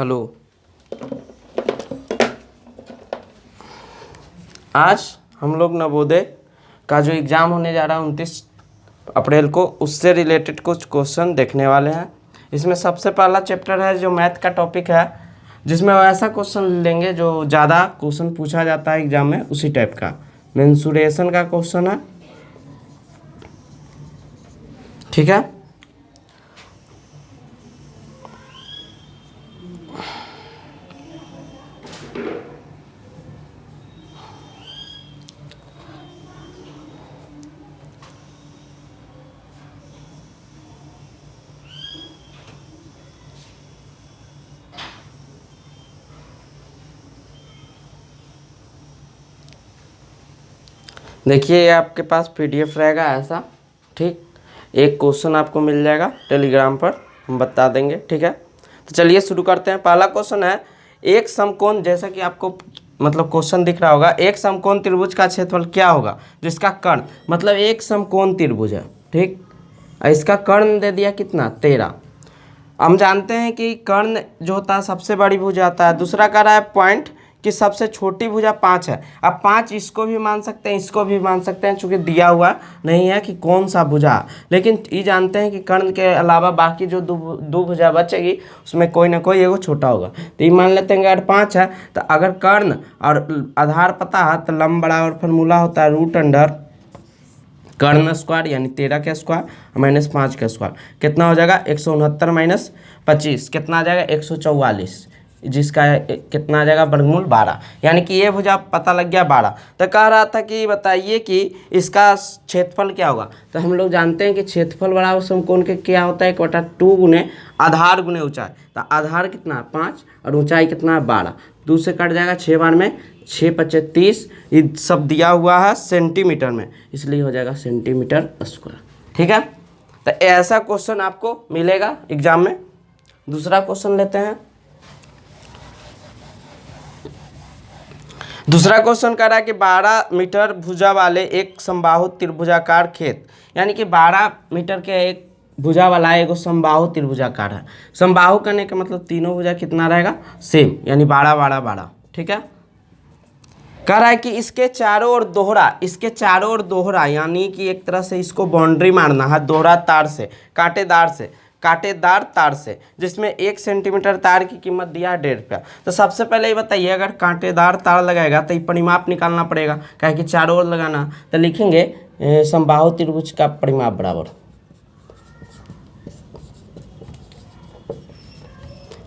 Hello. आज हम लोग नवोदय का जो एग्ज़ाम होने जा रहा है 29 अप्रैल को, उससे रिलेटेड कुछ क्वेश्चन देखने वाले हैं। इसमें सबसे पहला चैप्टर है जो मैथ का टॉपिक है, जिसमें ऐसा क्वेश्चन लेंगे जो ज़्यादा क्वेश्चन पूछा जाता है एग्ज़ाम में, उसी टाइप का मेंसुरेशन का क्वेश्चन है। ठीक है, देखिए ये आपके पास पीडीएफ रहेगा ऐसा। ठीक, एक क्वेश्चन आपको मिल जाएगा टेलीग्राम पर, हम बता देंगे। ठीक है, तो चलिए शुरू करते हैं। पहला क्वेश्चन है, एक समकोण, जैसा कि आपको मतलब क्वेश्चन दिख रहा होगा, एक समकोण त्रिभुज का क्षेत्रफल क्या होगा जिसका कर्ण, मतलब एक समकोण त्रिभुज है। ठीक, इसका कर्ण दे दिया कितना, 13। हम जानते हैं कि कर्ण जो होता है सबसे बड़ी भुजा आता है। दूसरा कह रहा है पॉइंट कि सबसे छोटी भुजा 5 है। अब 5 इसको भी मान सकते हैं, इसको भी मान सकते हैं, चूंकि दिया हुआ नहीं है कि कौन सा भुजा। लेकिन ये जानते हैं कि कर्ण के अलावा बाकी जो दो भुजा बचेगी उसमें कोई ना कोई एगो छोटा होगा। तो ये मान लेते हैं कि अगर 5 है तो अगर कर्ण और आधार पता है तो लंब बराबर फॉर्मूला होता है रूट अंडर कर्ण स्क्वायर यानी 13 का स्क्वायर माइनस 5 का स्क्वायर। कितना हो जाएगा, 169 माइनस 25 कितना आ जाएगा, 144, जिसका कितना आ जाएगा वर्गमूल 12, यानी कि ये भुजा पता लग गया 12। तो कह रहा था कि बताइए कि इसका क्षेत्रफल क्या होगा। तो हम लोग जानते हैं कि क्षेत्रफल बराबर समकोण के क्या होता है, 1/2 गुने आधार गुने ऊंचाई। तो आधार कितना है 5 और ऊंचाई कितना है 12, 2 से कट जाएगा 6 बार में 6 × 5 = 30। ये सब दिया हुआ है सेंटीमीटर में, इसलिए हो जाएगा सेंटीमीटर स्क्वायर। ठीक है, तो ऐसा क्वेश्चन आपको मिलेगा एग्जाम में। दूसरा क्वेश्चन लेते हैं। दूसरा क्वेश्चन कह रहा है कि 12 मीटर भुजा वाले एक समबाहु त्रिभुजाकार खेत, यानी कि 12 मीटर के एक भुजा वाला एगो समबाहु त्रिभुजाकार है। समबाहु करने का मतलब तीनों भुजा कितना रहेगा, सेम, यानी 12 12 12। ठीक है, कह रहा है कि इसके चारों ओर दोहरा, इसके चारों ओर दोहरा, यानी कि एक तरह से इसको बाउंड्री मारना है दोहरा तार से, कांटेदार तार से, जिसमें 1 सेंटीमीटर तार की कीमत दिया है 1.5 रुपया। तो सबसे पहले ये बताइए, अगर कांटेदार तार लगाएगा तो ये परिमाप निकालना पड़ेगा, क्या कि चारों ओर लगाना। तो लिखेंगे समबाहु त्रिभुज का परिमाप बराबर,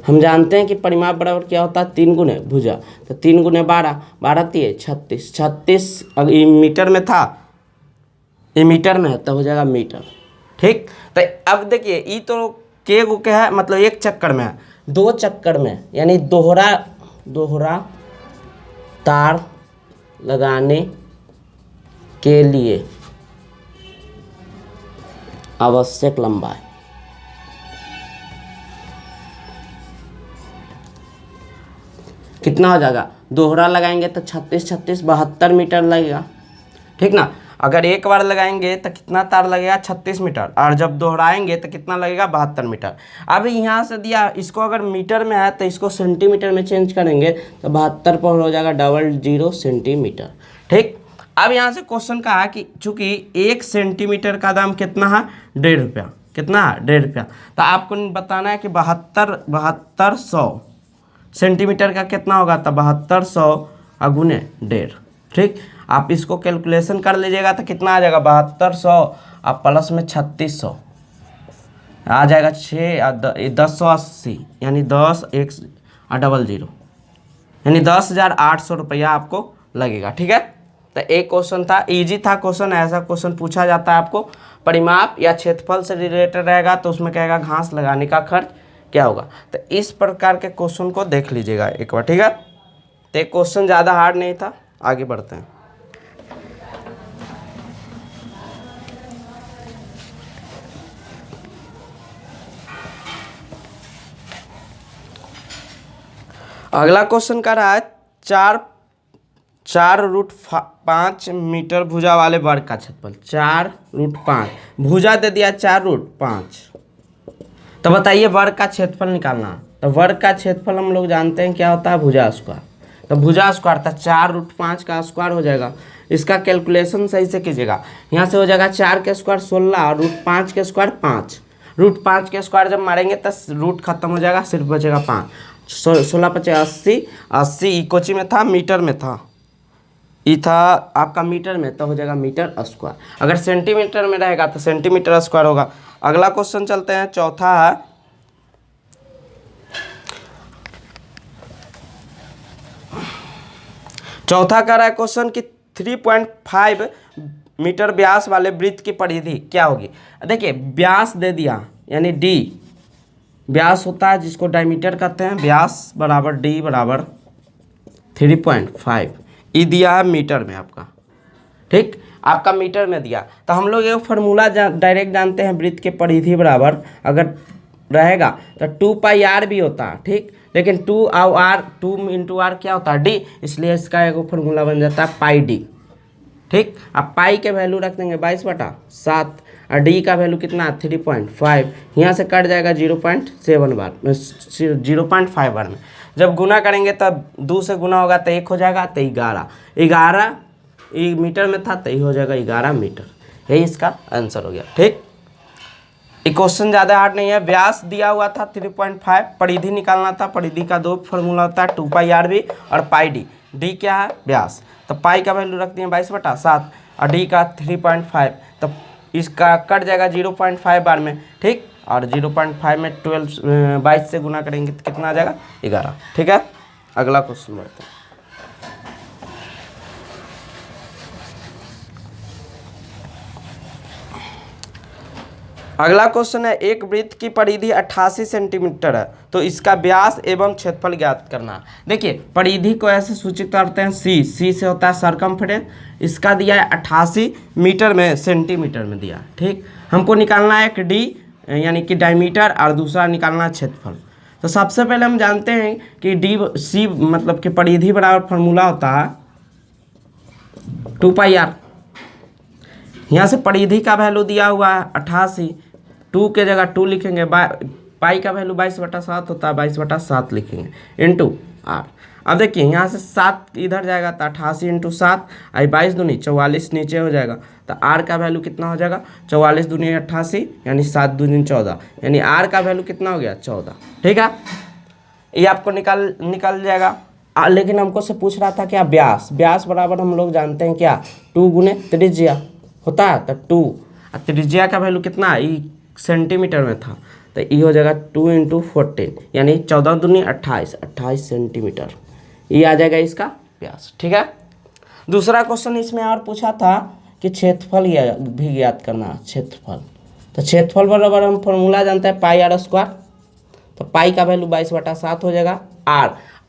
हम जानते हैं कि परिमाप बराबर क्या होता है, 3 गुने भुजा। तो 3 गुने 12, 12 × 36, 36 अगर मीटर में था, ये मीटर में है तो हो जाएगा मीटर। ठीक, तो अब देखिए ये तो के गो क्या है, मतलब एक चक्कर में है, 2 चक्कर में, यानी दोहरा तार लगाने के लिए आवश्यक लंबाई, कितना हो जाएगा, दोहरा लगाएंगे तो 36 36 72 मीटर लगेगा। ठीक ना, अगर एक बार लगाएंगे तो कितना तार लगेगा, 36 मीटर, और जब दोहराएंगे तो कितना लगेगा, 72 मीटर। अब यहाँ से दिया, इसको अगर मीटर में है तो इसको सेंटीमीटर में चेंज करेंगे तो 72 पर हो जाएगा 00 सेंटीमीटर। ठीक, अब यहाँ से क्वेश्चन का है कि चूंकि 1 सेंटीमीटर का दाम कितना है, 1.5 रुपया, कितना है 1.5 रुपया। तो आपको बताना है कि 7200 सेंटीमीटर का कितना होगा, तो 7200 गुने 1.5। ठीक, आप इसको कैलकुलेशन कर लीजिएगा तो कितना आ जाएगा, 7200 और प्लस में 3600 आ जाएगा 1080, यानी 10 1 00, यानी 10,800 रुपया आपको लगेगा। ठीक है, तो एक क्वेश्चन था, इजी था क्वेश्चन। ऐसा क्वेश्चन पूछा जाता है आपको, परिमाप या क्षेत्रफल से रिलेटेड रहेगा तो उसमें कहेगा घास लगाने का खर्च क्या होगा। तो इस प्रकार के क्वेश्चन को देख लीजिएगा एक बार। ठीक है, तो एक क्वेश्चन ज़्यादा हार्ड नहीं था। आगे बढ़ते हैं। अगला क्वेश्चन कर रहा है 4√5 मीटर भुजा वाले वर्ग का क्षेत्रफल, 4√5 भुजा दे दिया 4√5। तो बताइए वर्ग का क्षेत्रफल निकालना है। तो वर्ग का क्षेत्रफल हम लोग जानते हैं क्या होता है, भुजा स्क्वायर। तो भुजा स्क्वायर था 4√5 का स्क्वायर हो जाएगा। इसका कैलकुलेशन सही से कीजिएगा। यहाँ से हो जाएगा 4 के स्क्वायर 16 और √5 के स्क्वायर 5। √5 के स्क्वायर जब मारेंगे तो रूट खत्म हो जाएगा, सिर्फ बचेगा 5। 16 × 5 80, 80 कोची में था, मीटर में था, ये था आपका मीटर में, तो हो जाएगा मीटर स्क्वायर। अगर सेंटीमीटर में रहेगा तो सेंटीमीटर स्क्वायर होगा। अगला क्वेश्चन चलते हैं, चौथा है चौथा कह रहा है क्वेश्चन कि 3.5 मीटर व्यास वाले वृत्त की परिधि क्या होगी। देखिए व्यास दे दिया, यानी डी व्यास होता है जिसको डायमीटर कहते हैं, व्यास बराबर डी बराबर 3.5, ई दिया है मीटर में आपका, ठीक, आपका मीटर में दिया। तो हम लोग ये फार्मूला डायरेक्ट जानते हैं, वृत्त के परिधि बराबर अगर रहेगा तो 2πr भी होता है, ठीक, लेकिन 2 और r 2 × r क्या होता है, डी, इसलिए इसका एक फार्मूला बन जाता है πd, ठीक। अब पाई के वैल्यू रख देंगे 22/7 और डी का वैल्यू कितना 3.5, यहाँ से कट जाएगा 0.7 बार 0.5 बार में। जब गुना करेंगे तब 2 से गुना होगा तो 1 हो जाएगा, तो 11 मीटर में था, तो ये हो जाएगा 11 मीटर। यही इसका आंसर हो गया, ठीक। ये क्वेश्चन ज़्यादा हार्ड नहीं है। व्यास दिया हुआ था 3.5, परिधि निकालना था। परिधि का 2 फार्मूला होता है, 2πr भी और πd। डी क्या है, व्यास, तो पाई का वैल्यू रख दिए 22/7 और डी का 3.5, तो इसका कट जाएगा 0.5 बार में, ठीक, और 0.5 में 22 से गुना करेंगे तो कितना आ जाएगा 11, ठीक है। अगला क्वेश्चन बढ़ते हैं। अगला क्वेश्चन है, एक वृत्त की परिधि 88 सेंटीमीटर है, तो इसका व्यास एवं क्षेत्रफल ज्ञात करना। देखिए परिधि को ऐसे सूचित करते हैं सी से होता है सरकमफ्रेंस। इसका दिया है 88 मीटर में, सेंटीमीटर में दिया, ठीक। हमको निकालना है एक डी यानी कि डायमीटर और दूसरा निकालना है क्षेत्रफल। तो सबसे पहले हम जानते हैं कि डी सी मतलब कि परिधि बराबर फार्मूला होता है 2πr। यहाँ से परिधि का वैल्यू दिया हुआ है 88, 2 के जगह 2 लिखेंगे, पाई का वैल्यू 22/7 होता है, 22/7 लिखेंगे इंटू r। अब देखिए यहाँ से 7 इधर जाएगा तो 88 × 7, 22 दूनी 44 नीचे हो जाएगा, तो r का वैल्यू कितना हो जाएगा 44 दूनी 88 यानी 7 दूनी 14, यानी r का वैल्यू कितना हो गया 14, ठीक है। ये आपको निकल जाएगा। लेकिन हमको से पूछ रहा था क्या, व्यास बराबर हम लोग जानते हैं क्या, 2 × त्रिज्या होता है, तो 2 त्रिज्या का वैल्यू कितना है, सेंटीमीटर में था, तो ये हो जाएगा 2 × 14 यानी 14 दूनी 28 सेंटीमीटर, ये आ जाएगा इसका व्यास, ठीक है। दूसरा क्वेश्चन इसमें और पूछा था कि क्षेत्रफल भी ज्ञात करना, क्षेत्रफल। तो क्षेत्रफल बराबर हम फॉर्मूला जानते हैं πr², तो पाई का वैल्यू 22/7 हो जाएगा।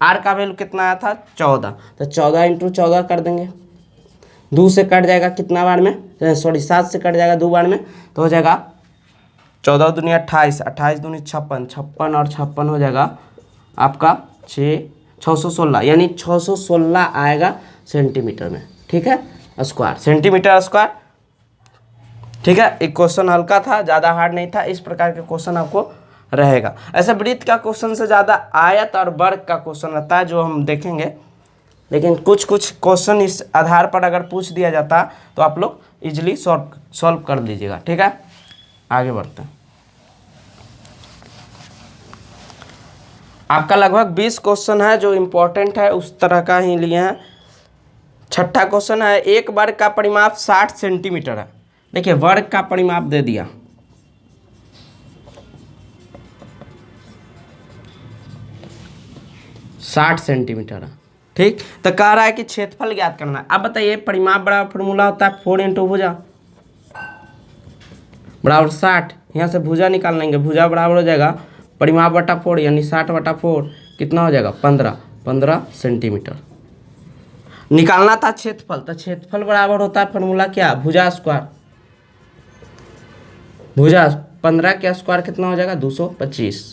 r का वैल्यू कितना आया था 14, तो 14 × 14 कर देंगे, 2 से कट जाएगा कितना बार में, 7 से कट जाएगा 2 बार में, तो हो जाएगा 14 दूनी 28, 28 दूनी 56, 56 और 56 हो जाएगा आपका 616, यानी 616 आएगा सेंटीमीटर में, ठीक है, स्क्वायर, सेंटीमीटर स्क्वायर, ठीक है। एक क्वेश्चन हल्का था, ज़्यादा हार्ड नहीं था। इस प्रकार के क्वेश्चन आपको रहेगा। ऐसे वृत्त का क्वेश्चन से ज़्यादा आयत और वर्ग का क्वेश्चन रहता है जो हम देखेंगे, लेकिन कुछ क्वेश्चन इस आधार पर अगर पूछ दिया जाता तो आप लोग इजीली सॉल्व कर लीजिएगा, ठीक है। आगे बढ़ते हैं। आपका लगभग 20 क्वेश्चन है जो इम्पोर्टेंट है, उस तरह का ही लिए हैं। छठा क्वेश्चन है, एक वर्ग का परिमाप 60 सेंटीमीटर है। देखिए वर्ग का परिमाप दे दिया, साठ सेंटीमीटर है, ठीक। तो कह रहा है कि क्षेत्रफल ज्ञात करना है। अब बताइए परिमाप बराबर फॉर्मूला होता है 4 × भुजा बराबर 60, यहाँ से भुजा निकाल लेंगे, भुजा बराबर हो जाएगा परिमाप बटा 4 यानी 60/4 कितना हो जाएगा 15 सेंटीमीटर। निकालना था क्षेत्रफल, तो क्षेत्रफल बराबर होता है फॉर्मूला क्या, भुजा स्क्वायर, भुजा 15 के स्क्वायर कितना हो जाएगा 225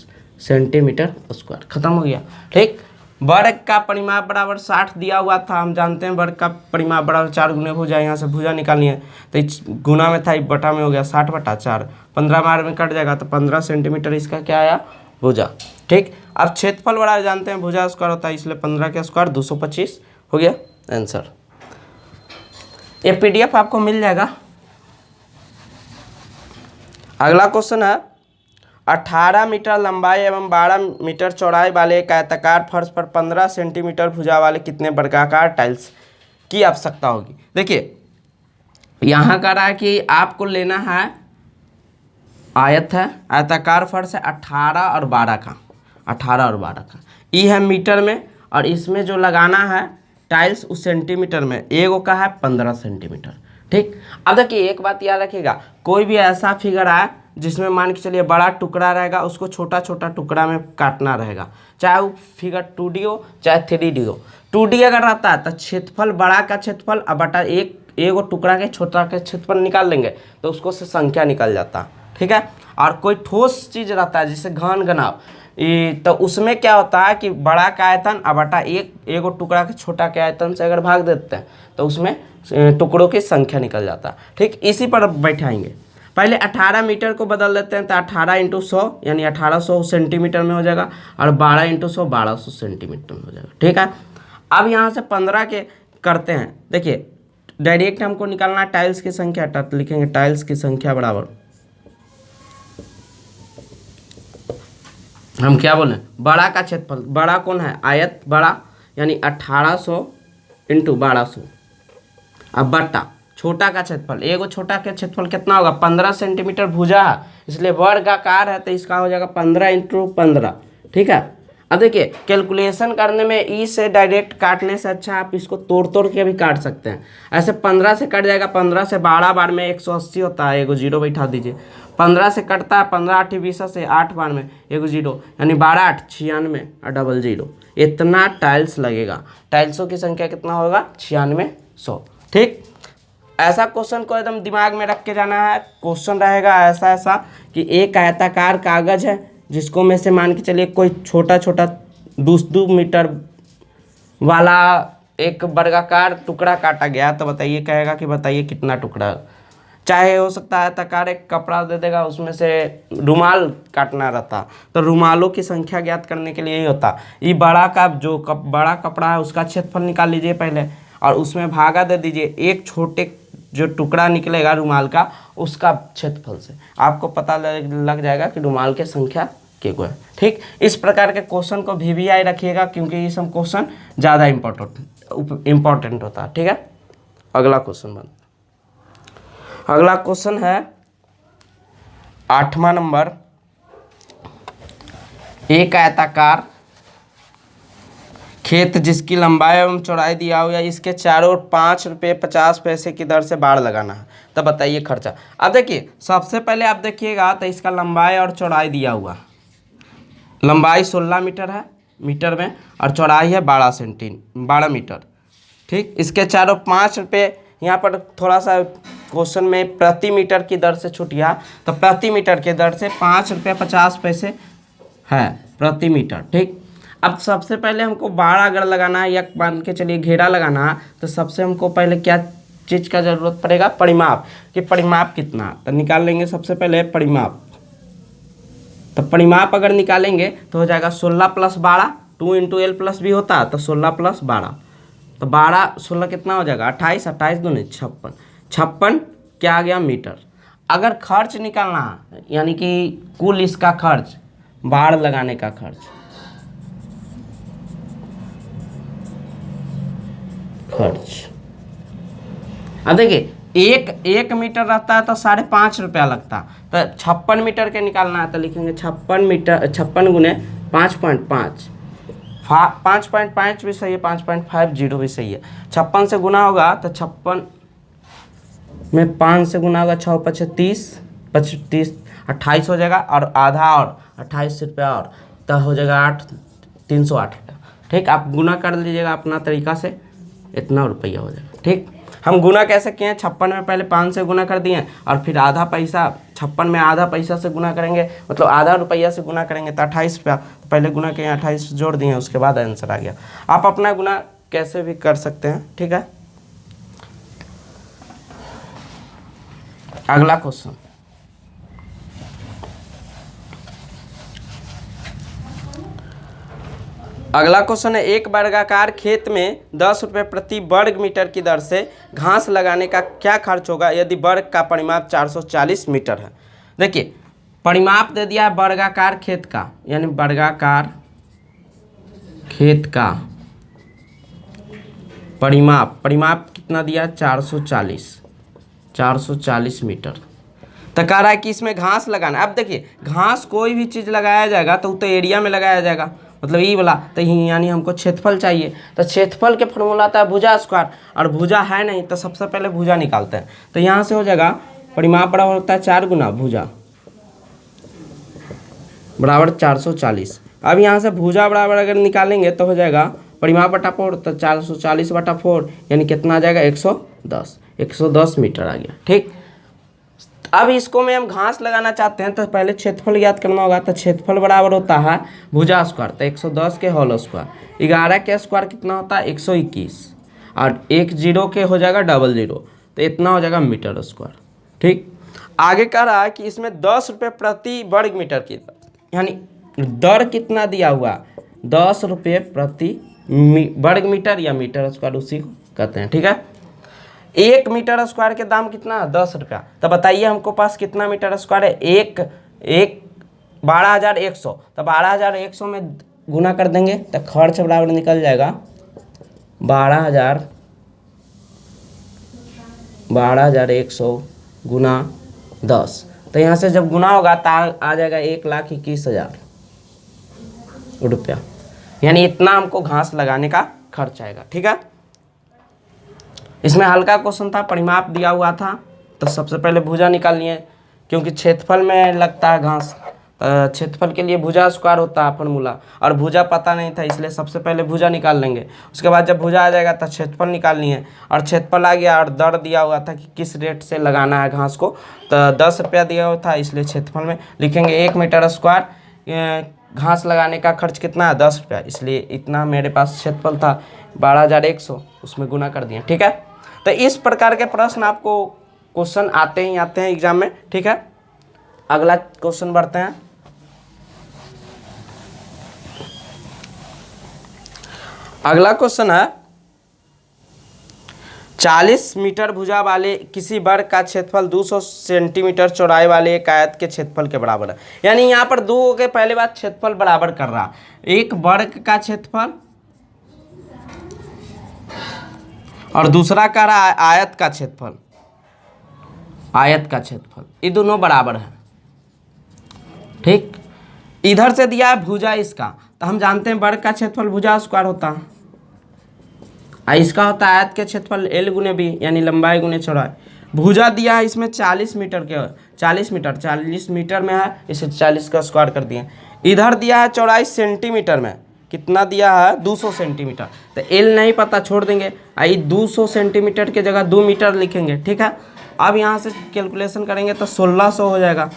सेंटीमीटर स्क्वायर, खत्म हो गया, ठीक। वर्ग का परिमाप बराबर 60 दिया हुआ था, हम जानते हैं वर्ग का परिमाप बराबर 4 गुने भुजा, यहाँ से भुजा निकालनी है तो गुना में था बटा में हो गया 60/4, 15 बार में कट जाएगा तो 15 सेंटीमीटर इसका क्या आया भुजा। ठीक। अब क्षेत्रफल बड़ा जानते हैं, भुजा स्क्वायर होता है, इसलिए 15 का स्क्वायर 225 हो गया आंसर। ये PDF आपको मिल जाएगा। अगला क्वेश्चन है 18 मीटर लंबाई एवं 12 मीटर चौड़ाई वाले एक आयताकार फर्श पर 15 सेंटीमीटर भुजा वाले कितने वर्गाकार टाइल्स की आवश्यकता होगी। देखिए यहाँ कह रहा है कि आपको लेना है, आयत है, आयताकार फर्श है 18 और 12 का, 18 और 12 का, ई है मीटर में, और इसमें जो लगाना है टाइल्स उस सेंटीमीटर में, एगो का है 15 सेंटीमीटर। ठीक। अब देखिए एक बात याद रखिएगा, कोई भी ऐसा फिगर है जिसमें मान के चलिए बड़ा टुकड़ा रहेगा, उसको छोटा छोटा टुकड़ा में काटना रहेगा, चाहे वो फिगर 2D हो चाहे 3D हो। 2D अगर रहता है तो क्षेत्रफल बड़ा का क्षेत्रफल अब बटा एगो टुकड़ा के छोटा के क्षेत्रफल निकाल लेंगे तो उसको से संख्या निकल जाता है। ठीक है। और कोई ठोस चीज़ रहता है जिसे घन घनाव, तो उसमें क्या होता है कि बड़ा का आयतन अब बटा एगो टुकड़ा के छोटा के आयतन से अगर भाग देते हैं तो उसमें टुकड़ों की संख्या निकल जाता है। ठीक। इसी पर बैठाएंगे। पहले 18 मीटर को बदल देते हैं तो 18 × 100 यानी 1800 सेंटीमीटर में हो जाएगा, और 12 × 100 1200 सेंटीमीटर में हो जाएगा। ठीक है। अब यहाँ से 15 के करते हैं। देखिए डायरेक्ट हमको निकालना है टाइल्स की संख्या, तो लिखेंगे टाइल्स की संख्या बराबर, हम क्या बोले, बड़ा का क्षेत्रफल, बड़ा कौन है, आयत बड़ा, यानी 1800 × 1200, अब बट्टा छोटा का क्षेत्रफल, एगो छोटा का क्षेत्रफल कितना होगा, 15 सेंटीमीटर भुजा है, इसलिए वर्गाकार है तो इसका हो जाएगा 15 × 15। ठीक है। अब देखिए कैलकुलेशन करने में ई से डायरेक्ट काटने से अच्छा आप इसको तोड़ तोड़ के भी काट सकते हैं। ऐसे 15 से कट जाएगा, 15 से 12 बार में 180 होता है, एगो जीरो बैठा दीजिए। 15 से कटता है, 15 8 20 से 8 बार में एगो जीरो, यानी 12 8 96 और डबल जीरो, इतना टाइल्स लगेगा। टाइल्सों की संख्या कितना होगा, 9600। ठीक। ऐसा क्वेश्चन को एकदम दिमाग में रख के जाना है। क्वेश्चन रहेगा ऐसा कि एक आयताकार कागज है जिसको में से मान के चलिए कोई छोटा छोटा 2 मीटर वाला एक वर्गाकार टुकड़ा काटा गया, तो बताइए, कहेगा कि बताइए कितना टुकड़ा, चाहे हो सकता है आयताकार एक कपड़ा दे देगा, उसमें से रुमाल काटना रहता, तो रुमालों की संख्या ज्ञात करने के लिए यही होता। ये बड़ा का जो बड़ा कपड़ा है उसका क्षेत्रफल निकाल लीजिए पहले, और उसमें भागा दे दीजिए एक छोटे जो टुकड़ा निकलेगा रुमाल का उसका क्षेत्रफल से, आपको पता लग जाएगा कि रुमाल की संख्या क्या है। ठीक। इस प्रकार के क्वेश्चन को VVI रखिएगा क्योंकि ये सब क्वेश्चन ज़्यादा इम्पोर्टेंट होता है। ठीक है। अगला क्वेश्चन अगला क्वेश्चन है 8वां नंबर, एक आयताकार खेत जिसकी लंबाई एवं चौड़ाई दिया हुआ है, इसके चारों ओर 5 रुपये 50 पैसे की दर से बाड़ लगाना है, तो बताइए खर्चा। अब देखिए सबसे पहले आप देखिएगा तो इसका लंबाई और चौड़ाई दिया हुआ, लंबाई 16 मीटर है मीटर में, और चौड़ाई है 12 मीटर। ठीक। इसके चारों 5 रुपये, यहाँ पर थोड़ा सा क्वेश्चन में प्रति मीटर की दर से छूट गया, तो प्रति मीटर के दर से 5 रुपये 50 पैसे है प्रति मीटर। ठीक। अब सबसे पहले हमको बाड़ अगर लगाना है या मान के चलिए घेरा लगाना है, तो सबसे हमको पहले क्या चीज़ का ज़रूरत पड़ेगा, परिमाप, कि परिमाप कितना, तो निकाल लेंगे सबसे पहले परिमाप। तो परिमाप अगर निकालेंगे तो हो जाएगा 16 + 12, 2 × L + B होता है, तो 16 + 12, तो 12 16 कितना हो जाएगा, 28, 28 दूनी 56, 56 क्या आ गया, मीटर। अगर खर्च निकालना है, यानी कि कुल इसका खर्च, बाड़ लगाने का खर्च, अब देखिए एक मीटर रहता है तो 5.5 रुपया लगता, तो 56 मीटर के निकालना है, तो लिखेंगे 56 मीटर, 56 × 5.5, 5.5 भी सही है, 5.50 भी सही है। 56 से गुना होगा तो 56 में 5 से गुना होगा, 6 × 5 = 30, 28 हो जाएगा, और आधा और 28 रुपया और, तो हो जाएगा 308 रुपया। ठीक। आप गुना कर लीजिएगा अपना तरीका से, इतना रुपया हो जाएगा। ठीक। हम गुना कैसे किए हैं, 56 में पहले 5 से गुना कर दिए, और फिर आधा पैसा, 56 में आधा पैसा से गुना करेंगे, मतलब आधा रुपया से गुना करेंगे तो 28 रुपया, तो पहले गुना किए, 28 जोड़ दिए, उसके बाद आंसर आ गया। आप अपना गुना कैसे भी कर सकते हैं। ठीक है। अगला क्वेश्चन अगला क्वेश्चन है, एक वर्गाकार खेत में 10 रुपये प्रति वर्ग मीटर की दर से घास लगाने का क्या खर्च होगा यदि वर्ग का परिमाप 440 मीटर है। देखिए परिमाप दे दिया है वर्गाकार खेत का, यानी वर्गाकार खेत का परिमाप कितना दिया, 440 मीटर। तो कह रहा है कि इसमें घास लगाना। अब देखिए घास कोई भी चीज़ लगाया जाएगा तो एरिया में लगाया जाएगा, मतलब ये वाला, तो यानी हमको क्षेत्रफल चाहिए। तो क्षेत्रफल के फॉर्मूला आता है भुजा स्क्वायर, और भुजा है नहीं तो सबसे पहले भुजा निकालते हैं। तो यहाँ से हो जाएगा परिमाप बराबर होता है 4 गुना भुजा बराबर 440। अब यहाँ से भुजा बराबर अगर निकालेंगे तो हो जाएगा परिमाप बटा 4, तो 440 बटा 4 यानी कितना आ जाएगा 110 मीटर आ गया। ठीक, अब इसको में हम घास लगाना चाहते हैं तो पहले क्षेत्रफल ज्ञात करना होगा। तो क्षेत्रफल बराबर होता है भुजा स्क्वायर, तो 110 के होल स्क्वायर, 11 के स्क्वायर कितना होता है 121, और 1 0 के हो जाएगा 00, तो इतना हो जाएगा मीटर स्क्वायर। ठीक, आगे कह रहा है कि इसमें 10 रुपये प्रति वर्ग मीटर की दर, यानी दर कितना दिया हुआ 10 रुपये प्रति वर्ग मीटर या मीटर स्क्वायर, उसी को कहते हैं। ठीक है, 1 मीटर स्क्वायर के दाम कितना है 10 रुपया। तो बताइए हमको पास कितना मीटर स्क्वायर है, एक 12,100, तो 12,100 में गुना कर देंगे तो खर्च बराबर निकल जाएगा 12,100 गुना 10। तो यहाँ से जब गुना होगा तो आ जाएगा 1,21,000 रुपया, यानी इतना हमको घास लगाने का खर्च आएगा। ठीक है, इसमें हल्का क्वेश्चन था, परिमाप दिया हुआ था, तो सबसे पहले भुजा निकालनी है, क्योंकि क्षेत्रफल में लगता है घास। क्षेत्रफल के लिए भुजा स्क्वायर होता है फॉर्मूला, और भुजा पता नहीं था इसलिए सबसे पहले भुजा निकाल लेंगे। उसके बाद जब भुजा आ जाएगा तो क्षेत्रफल निकालनी है, और क्षेत्रफल आ गया और दर दिया हुआ था कि किस रेट से लगाना है घास को, तो 10 रुपया दिया हुआ था, इसलिए क्षेत्रफल में लिखेंगे 1 मीटर स्क्वायर घास लगाने का खर्च कितना है 10 रुपया, इसलिए इतना मेरे पास क्षेत्रफल था 12,100, उसमें गुना कर दिया। ठीक है, तो इस प्रकार के प्रश्न आपको क्वेश्चन आते हैं एग्जाम में। ठीक है, अगला क्वेश्चन बढ़ते हैं। अगला क्वेश्चन है, 40 मीटर भुजा वाले किसी वर्ग का क्षेत्रफल 200 सेंटीमीटर चौड़ाई वाले एक आयत के क्षेत्रफल के बराबर है। यानी यहाँ पर दो के पहले बात क्षेत्रफल बराबर कर रहा, एक वर्ग का क्षेत्रफल और दूसरा कह रहा है आयत का क्षेत्रफल, ये दोनों बराबर है। ठीक, इधर से दिया है भुजा इसका, तो हम जानते हैं वर्ग का क्षेत्रफल भुजा स्क्वायर होता है, इसका होता है आयत के क्षेत्रफल L गुने B, यानी लंबाई गुने चौड़ाई। भुजा दिया है इसमें 40 मीटर के, 40 मीटर में है, इसे 40 का स्क्वायर कर दिए। इधर दिया है चौड़ाई सेंटीमीटर में, कितना दिया है 200 सेंटीमीटर, तो L नहीं पता छोड़ देंगे, आई 200 सेंटीमीटर के जगह 2 मीटर लिखेंगे। ठीक है, अब यहाँ से कैलकुलेशन करेंगे तो 1600 हो जाएगा,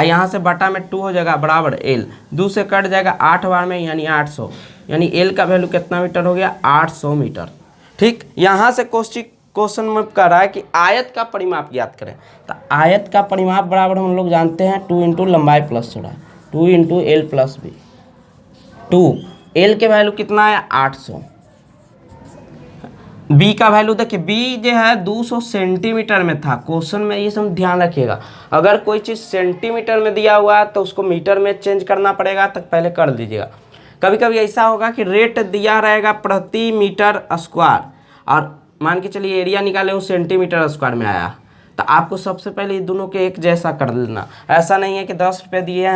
यहाँ से बटा में 2 हो जाएगा बराबर L, 2 से कट जाएगा 8 बार में, यानी 800, यानी L का वैल्यू कितना मीटर हो गया 800 मीटर। ठीक, यहाँ से क्वेश्चन में कह रहा है कि आयत का परिमाप ज्ञात करें। तो आयत का परिमाप बराबर हम लोग जानते हैं 2 इंटू लंबाई प्लस चौड़ाई, 2 into L plus B। 2 L के वैल्यू कितना है 800, B का वैल्यू देखिए B जो है 200 सेंटीमीटर में था क्वेश्चन में, ये सब ध्यान रखिएगा। अगर कोई चीज़ सेंटीमीटर में दिया हुआ है तो उसको मीटर में चेंज करना पड़ेगा, तक पहले कर दीजिएगा। कभी कभी ऐसा होगा कि रेट दिया रहेगा प्रति मीटर स्क्वायर, और मान के चलिए एरिया निकाले वो सेंटीमीटर स्क्वायर में आया, तो आपको सबसे पहले दोनों के एक जैसा कर लेना। ऐसा नहीं है कि 10 रुपये दिया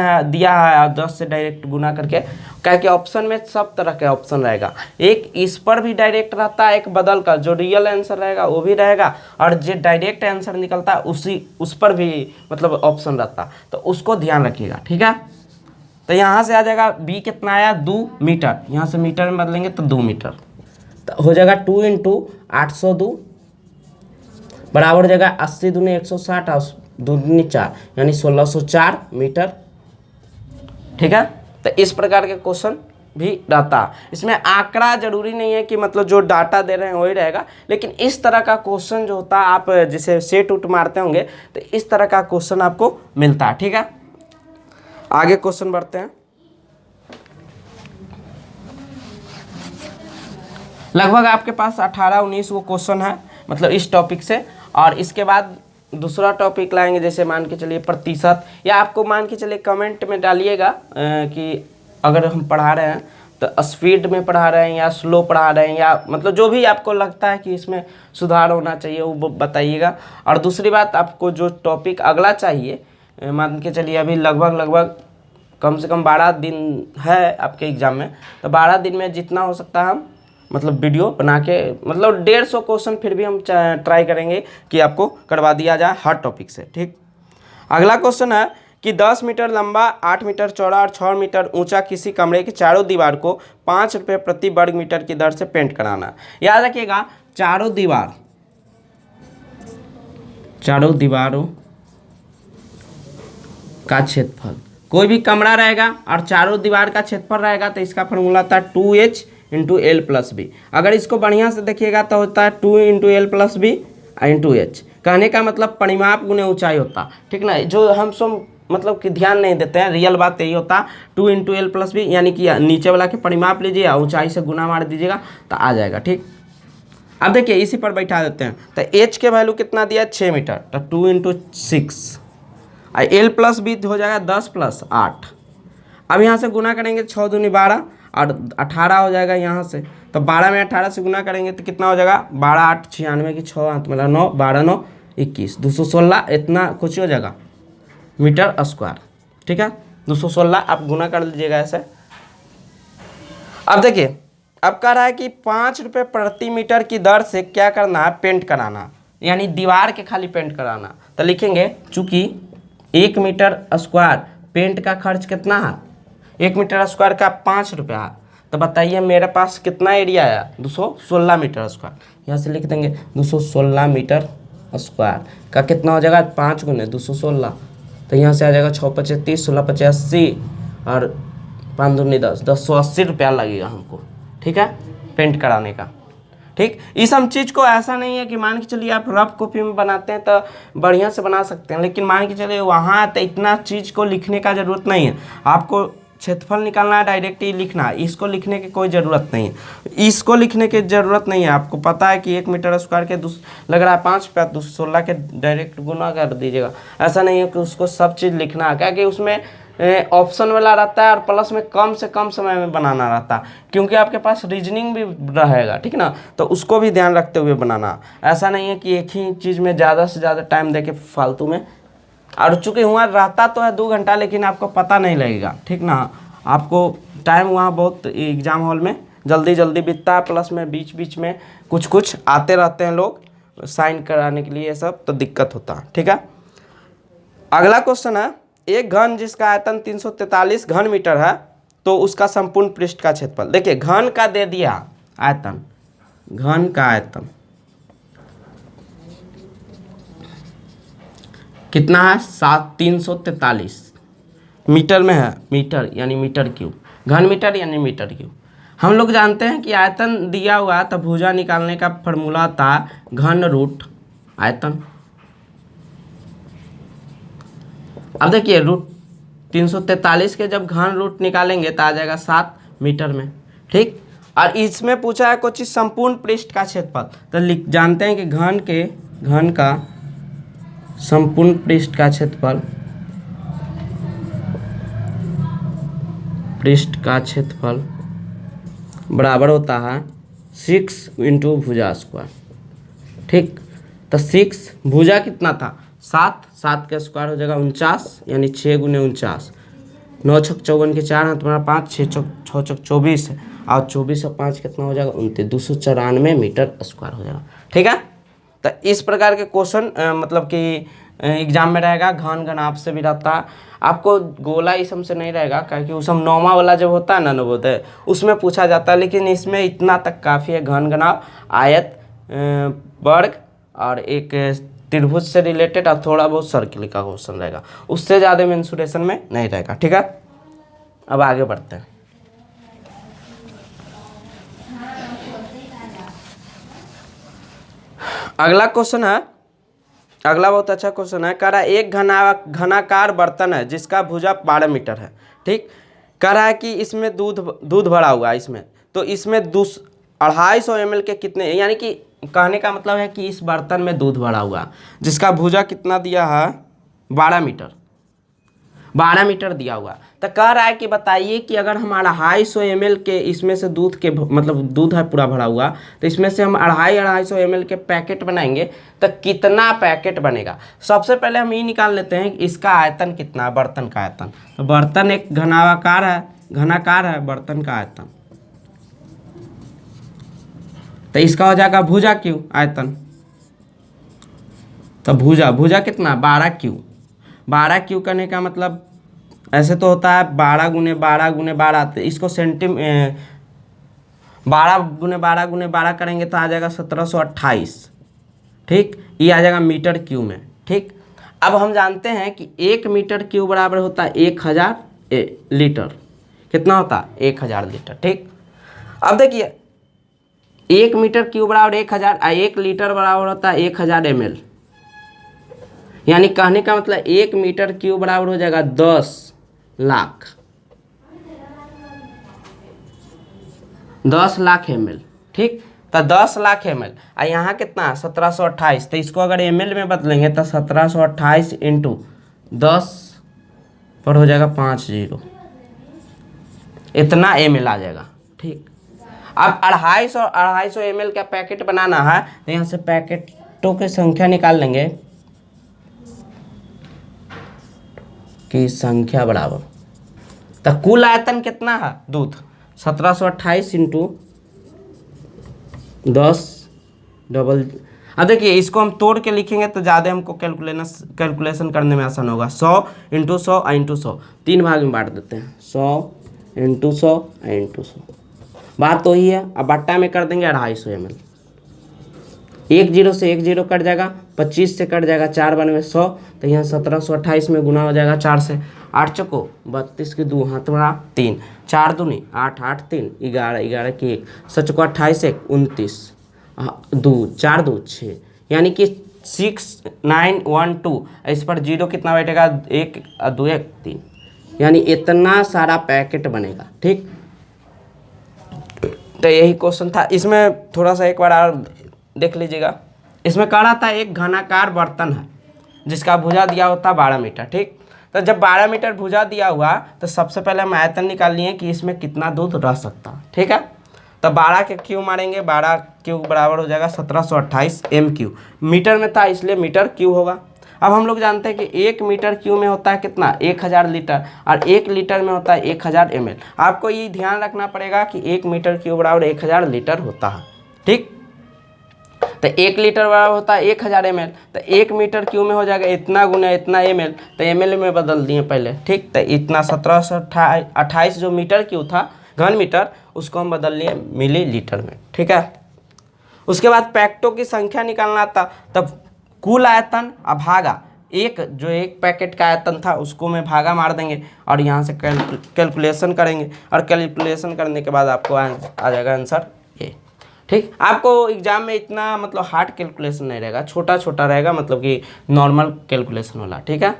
है और 10 से डायरेक्ट गुना करके, क्या कि ऑप्शन में सब तरह के ऑप्शन रहेगा, एक इस पर भी डायरेक्ट रहता है, एक बदल कर जो रियल आंसर रहेगा वो भी रहेगा, और जो डायरेक्ट आंसर निकलता है उस पर भी मतलब ऑप्शन रहता है, तो उसको ध्यान रखिएगा। ठीक है, तो यहाँ से आ जाएगा B कितना आया 2 मीटर, यहाँ से मीटर में बदलेंगे तो 2 मीटर, तो हो जाएगा 2 इंटू 802 बराबर हो जाएगा 80 दूनी 160 और 2 दूनी 4, यानी 1604 मीटर। ठीक है, तो इस प्रकार के क्वेश्चन भी रहता है। इसमें आंकड़ा जरूरी नहीं है कि मतलब जो डाटा दे रहे हैं वही रहेगा, लेकिन इस तरह का क्वेश्चन जो होता है आप जिसे सेट उट मारते होंगे तो इस तरह का क्वेश्चन आपको मिलता है। ठीक है, आगे क्वेश्चन बढ़ते हैं। लगभग आपके पास 18-19 वो क्वेश्चन है मतलब इस टॉपिक से। और इसके बाद दूसरा टॉपिक लाएंगे, जैसे मान के चलिए प्रतिशत, या आपको मान के चलिए कमेंट में डालिएगा कि अगर हम पढ़ा रहे हैं तो स्पीड में पढ़ा रहे हैं या स्लो पढ़ा रहे हैं, या मतलब जो भी आपको लगता है कि इसमें सुधार होना चाहिए वो बताइएगा। और दूसरी बात, आपको जो टॉपिक अगला चाहिए, मान के चलिए अभी लगभग कम से कम 12 दिन है आपके एग्ज़ाम में, तो 12 दिन में जितना हो सकता है हम मतलब वीडियो बना के मतलब 150 क्वेश्चन फिर भी हम ट्राई करेंगे कि आपको करवा दिया जाए हर टॉपिक से, ठीक। अगला क्वेश्चन है कि 10 मीटर लंबा, 8 मीटर चौड़ा और 6 मीटर ऊंचा किसी कमरे की चारों दीवार को 5 रुपये प्रति वर्ग मीटर की दर से पेंट कराना। याद रखिएगा, चारों दीवारों का क्षेत्रफल, कोई भी कमरा रहेगा और चारों दीवार का क्षेत्रफल रहेगा तो इसका फॉर्मूला था 2h × l + b। अगर इसको बढ़िया से देखिएगा तो होता है 2 × l + b × h। कहने का मतलब परिमाप गुने ऊंचाई होता, ठीक ना। जो हम सब मतलब कि ध्यान नहीं देते हैं, रियल बात यही होता, 2 × l + b, यानी कि नीचे वाला के परिमाप लीजिए, ऊंचाई से गुना मार दीजिएगा तो आ जाएगा, ठीक। अब देखिए इसी पर बैठा देते हैं, तो h के वैल्यू कितना दिया, 6 मीटर, तो 2 × 6, l + b हो जाएगा 10 + 8। अब यहाँ से गुना करेंगे, 6 दूनी 12 और 18 हो जाएगा यहाँ से, तो 12 में 18 से गुना करेंगे तो कितना हो जाएगा, 12 8 96 की 6 हाथ मतलब 9, 12 9 21, 216, इतना कुछ हो जाएगा मीटर स्क्वायर, ठीक है। 216 आप गुना कर लीजिएगा ऐसे। अब देखिए, अब कह रहा है कि 5 रुपये प्रति मीटर की दर से क्या करना है, पेंट कराना, यानी दीवार के खाली पेंट कराना। तो लिखेंगे चूंकि 1 मीटर स्क्वायर पेंट का खर्च कितना है, 1 मीटर स्क्वायर का 5 रुपया है, तो बताइए मेरे पास कितना एरिया आया, 216 मीटर स्क्वायर। यहाँ से लिख देंगे 216 मीटर स्क्वायर का कितना हो जाएगा, 5 × 216, तो यहाँ से आ जाएगा 6 × 5 = 30, 16 × 5 = 80 और 5 दूनी 10, 180 रुपया लगेगा हमको, ठीक है, पेंट कराने का, ठीक। इस हम चीज़ को ऐसा नहीं है कि मान के चलिए आप रफ कॉपी में बनाते हैं तो बढ़िया से बना सकते हैं, लेकिन मान के चलिए वहाँ तो इतना चीज़ को लिखने का ज़रूरत नहीं है, आपको क्षेत्रफल निकालना है, डायरेक्ट ही लिखना है, इसको लिखने की कोई ज़रूरत नहीं है, इसको लिखने की ज़रूरत नहीं है। आपको पता है कि 1 मीटर स्क्वायर के लग रहा है 5 रुपया, 216 के डायरेक्ट गुना कर दीजिएगा। ऐसा नहीं है कि उसको सब चीज़ लिखना है, क्या कि उसमें ऑप्शन वाला रहता है और प्लस में कम से कम समय में बनाना रहता है, क्योंकि आपके पास रीजनिंग भी रहेगा, ठीक ना, तो उसको भी ध्यान रखते हुए बनाना। ऐसा नहीं है कि एक ही चीज़ में ज़्यादा से ज़्यादा टाइम देके फालतू में, और चूँकि वहाँ रहता तो है 2 घंटा, लेकिन आपको पता नहीं लगेगा, ठीक ना। आपको टाइम वहाँ बहुत एग्ज़ाम हॉल में जल्दी बीतता है, प्लस में बीच में कुछ आते रहते हैं लोग साइन कराने के लिए, सब तो दिक्कत होता है, ठीक है। अगला क्वेश्चन है, एक घन जिसका आयतन 343 घन मीटर है तो उसका संपूर्ण पृष्ठ का क्षेत्रफल। देखिए घन का दे दिया आयतन, घन का आयतन कितना है, 343 मीटर में है, मीटर यानी मीटर क्यूब, घन मीटर यानी मीटर क्यूब। हम लोग जानते हैं कि आयतन दिया हुआ तो भुजा निकालने का फॉर्मूला था घन रूट आयतन। अब देखिए रूट 343 के जब घन रूट निकालेंगे तो आ जाएगा 7 मीटर में, ठीक। और इसमें पूछा है कुछ संपूर्ण पृष्ठ का क्षेत्रफल, तो जानते हैं कि घन का संपूर्ण पृष्ठ का क्षेत्रफल, बराबर होता है 6 × भुजा स्क्वायर, ठीक। तो 6 भुजा कितना था, 7 का स्क्वायर हो जाएगा 49, यानी 6 × 49, 9 छक 54 के 4 हाथ तुम्हारा 5, 6 छक 24 और 24 और 5 कितना हो जाएगा 29, 294 मीटर स्क्वायर हो जाएगा, ठीक है। तो इस प्रकार के क्वेश्चन मतलब कि एग्जाम में रहेगा। घन आपसे भी रहता है, आपको गोला इस से नहीं रहेगा, क्योंकि उस हम नौमा वाला जब होता है ना नवोदय, उसमें पूछा जाता है, लेकिन इसमें इतना तक काफ़ी है। घन आयत, वर्ग और एक त्रिभुज से रिलेटेड और थोड़ा बहुत सर्किल का क्वेश्चन रहेगा, उससे ज़्यादा मेंसुरेशन में नहीं रहेगा, ठीक है। अब आगे बढ़ते हैं। अगला क्वेश्चन है, अगला बहुत अच्छा क्वेश्चन है। कह रहा है एक घनाकार बर्तन है जिसका भुजा 12 मीटर है, ठीक। कह रहा है कि इसमें दूध भरा हुआ है इसमें, तो इसमें 250 ml के कितने, यानी कि कहने का मतलब है कि इस बर्तन में दूध भरा हुआ जिसका भुजा कितना दिया है 12 मीटर, 12 मीटर दिया हुआ। तो कह रहा है कि बताइए कि अगर हम 250 ml के इसमें से दूध के मतलब दूध है पूरा भरा हुआ, तो इसमें से हम 250 ml के पैकेट बनाएंगे तो कितना पैकेट बनेगा। सबसे पहले हम ये निकाल लेते हैं कि इसका आयतन कितना है, बर्तन का आयतन। तो बर्तन एक घनाकार है बर्तन का आयतन, तो इसका हो जाएगा भुजा क्यू आयतन। तो भुजा कितना 12 12 क्यू करने का मतलब ऐसे तो होता है 12 गुने 12 गुने 12, तो इसको 12 गुने 12 गुने 12 करेंगे तो आ जाएगा 1728। ठीक, ये आ जाएगा मीटर क्यू में। ठीक, अब हम जानते हैं कि 1 मीटर क्यू बराबर होता है 1000 लीटर। कितना होता है 1000 लीटर। ठीक, अब देखिए 1 मीटर क्यू बराबर 1000 और 1 लीटर बराबर होता है 1000 ml, यानी कहने का मतलब 1 मीटर क्यूब बराबर हो जाएगा 10 लाख, 10 लाख ml। ठीक, तो 10 लाख ml और यहाँ कितना 1728, तो इसको अगर ml में बदलेंगे तो 1728 इंटू 10 पर हो जाएगा 50, इतना ml आ जाएगा। ठीक, अब 250 ml का पैकेट बनाना है तो यहाँ से पैकेटों की संख्या निकाल लेंगे की संख्या बराबर, तो कुल आयतन कितना है दूध 1728 इंटू 10 डबल। अब देखिए इसको हम तोड़ के लिखेंगे तो ज़्यादा हमको कैलकुलेशन करने में आसान होगा। 100 इंटू 100 इंटू 100 3 भाग में बांट देते हैं, 100 इंटू 100 इंटू 100, बात तो ही है। अब बट्टा में कर देंगे 250 ml, 1 0 से 1 0 कट जाएगा, 25 से कट जाएगा 4 बनवे 100, तो यहाँ 1728 में गुना हो जाएगा 4 से। 8 चौको 32 के 2 हाथ बड़ा 3, 4 दूनी 8 8 3 11 11 की 1, 7 चौको 28 1 29 2 4 2 6, यानी कि 6912। इस पर जीरो कितना बैठेगा 1 2 1 3, यानी इतना सारा पैकेट बनेगा। ठीक, तो यही क्वेश्चन था। इसमें थोड़ा सा एक बार और देख लीजिएगा। इसमें कह रहा था एक घनाकार बर्तन है जिसका भुजा दिया होता है 12 मीटर। ठीक, तो जब 12 मीटर भुजा दिया हुआ तो सबसे पहले हम आयतन निकाल लिए कि इसमें कितना दूध रह सकता है। ठीक है, तो 12 के क्यू मारेंगे, 12 क्यू बराबर हो जाएगा 1728 MQ, मीटर में था इसलिए मीटर क्यू होगा। अब हम लोग जानते हैं कि 1 मीटर क्यू में होता है कितना 1000 लीटर और 1 लीटर में होता है 1000 ml। आपको ये ध्यान रखना पड़ेगा कि 1 मीटर क्यू बराबर 1000 लीटर होता है। ठीक, तो 1 लीटर बराबर होता है 1000 ml, तो 1 मीटर क्यू में हो जाएगा इतना गुना इतना ml, तो ml में बदल दिए पहले। ठीक, तो इतना 1728 जो मीटर क्यू था घन मीटर, उसको हम बदल लिए मिली लीटर में। ठीक है, उसके बाद पैकेटों की संख्या निकालना था, तब कुल आयतन अब भागा एक पैकेट का आयतन था उसको में भागा मार देंगे और यहाँ से कैलकुलेशन करेंगे, और कैलकुलेशन करने के बाद आपको आ जाएगा आंसर ये। ठीक, आपको एग्जाम में इतना मतलब हार्ड कैलकुलेशन नहीं रहेगा, छोटा छोटा रहेगा, मतलब कि नॉर्मल कैलकुलेशन वाला। ठीक है,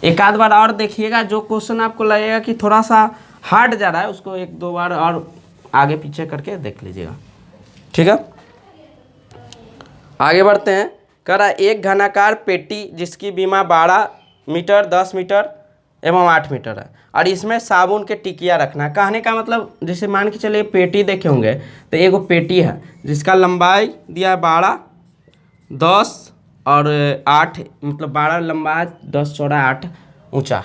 एक आध बार और देखिएगा, जो क्वेश्चन आपको लगेगा कि थोड़ा सा हार्ड जा रहा है उसको 1-2 बार और आगे पीछे करके देख लीजिएगा। ठीक है, आगे बढ़ते हैं। कह रहा है एक घनाकार पेटी जिसकी बीमा 12 मीटर 10 मीटर एवं 8 मीटर है और इसमें साबुन के टिकिया रखना। कहने का मतलब जैसे मान के चलिए पेटी देखे होंगे, तो एगो पेटी है जिसका लंबाई दिया 12 10 और 8, मतलब 12 लंबा है 10 चौड़ा 8 ऊंचा,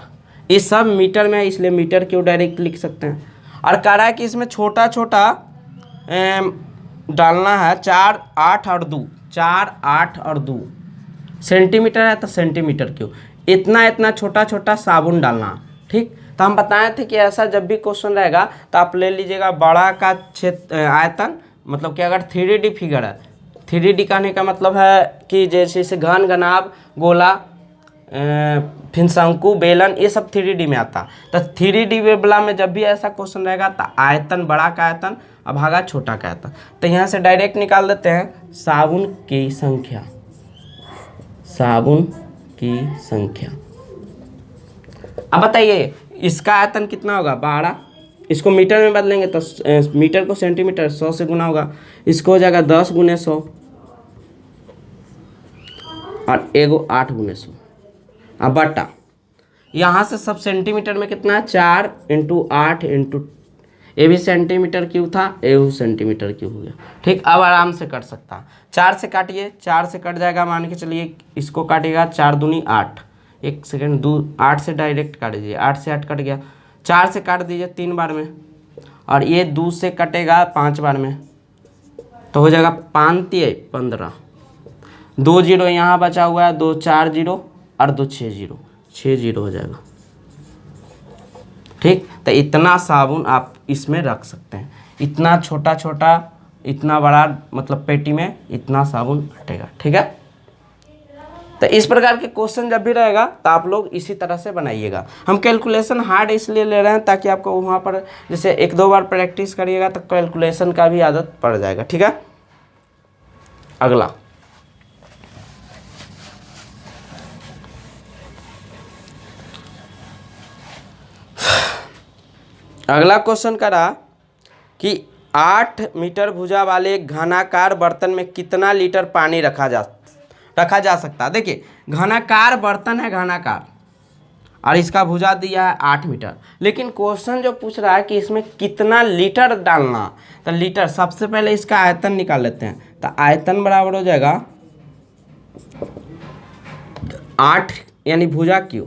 इस सब मीटर में है इसलिए मीटर क्यों डायरेक्ट लिख सकते हैं। और कह रहा है कि इसमें छोटा छोटा डालना है 4 8 और 2, 4 8 और 2 सेंटीमीटर है तो सेंटीमीटर क्यों, इतना छोटा छोटा साबुन डालना। ठीक, तो हम बताए थे कि ऐसा जब भी क्वेश्चन रहेगा तो आप ले लीजिएगा बड़ा का क्षेत्र आयतन, मतलब कि अगर 3D फिगर है, 3D कहने का मतलब है कि जैसे घन घनाभ गोला फिर शंकु बेलन, ये सब 3D में आता। तो 3D वाला में जब भी ऐसा क्वेश्चन रहेगा तो आयतन बड़ा का आयतन और भागा छोटा का आयतन। तो यहाँ से डायरेक्ट निकाल देते हैं साबुन की संख्या, साबुन की संख्या। अब बताइए इसका आयतन कितना होगा 12, इसको मीटर में बदलेंगे तो मीटर को सेंटीमीटर 100 से गुना होगा, इसको हो जाएगा 10 गुने 100 और एगो 8 गुने 100। अब बटा यहाँ से सब सेंटीमीटर में कितना है 4 इंटू 8 इंटू, ये भी सेंटीमीटर क्यूब था, ये भी सेंटीमीटर क्यूब हो गया। ठीक, अब आराम से कट सकता है। 4 से काटिए, 4 से कट जाएगा, मान के चलिए इसको काटिएगा 4 दूनी 8, 1 सेकेंड 2, 8 से डायरेक्ट काट दीजिए, 8 से 8 कट गया। 4 से काट दीजिए 3 बार में, और ये 2 से कटेगा 5 बार में, तो हो जाएगा 5 तिये 15, 2 जीरो यहाँ बचा हुआ है, 2 4 जीरो और 2 6 जीरो, 6 जीरो हो जाएगा। ठीक, तो इतना साबुन आप इसमें रख सकते हैं, इतना छोटा छोटा, इतना बड़ा, मतलब पेटी में इतना साबुन हटेगा। ठीक है, तो इस प्रकार के क्वेश्चन जब भी रहेगा तो आप लोग इसी तरह से बनाइएगा। हम कैलकुलेशन हार्ड इसलिए ले रहे हैं ताकि आपको वहाँ पर जैसे 1-2 बार प्रैक्टिस करिएगा तो कैलकुलेशन का भी आदत पड़ जाएगा। ठीक है, अगला क्वेश्चन करा कि 8 मीटर भुजा वाले एक घनाकार बर्तन में कितना लीटर पानी रखा जा सकता है। देखिए घनाकार बर्तन है, घनाकार, और इसका भुजा दिया है 8 मीटर, लेकिन क्वेश्चन जो पूछ रहा है कि इसमें कितना लीटर डालना, तो लीटर, सबसे पहले इसका आयतन निकाल लेते हैं। तो आयतन बराबर हो जाएगा 8 यानी भुजा क्यू,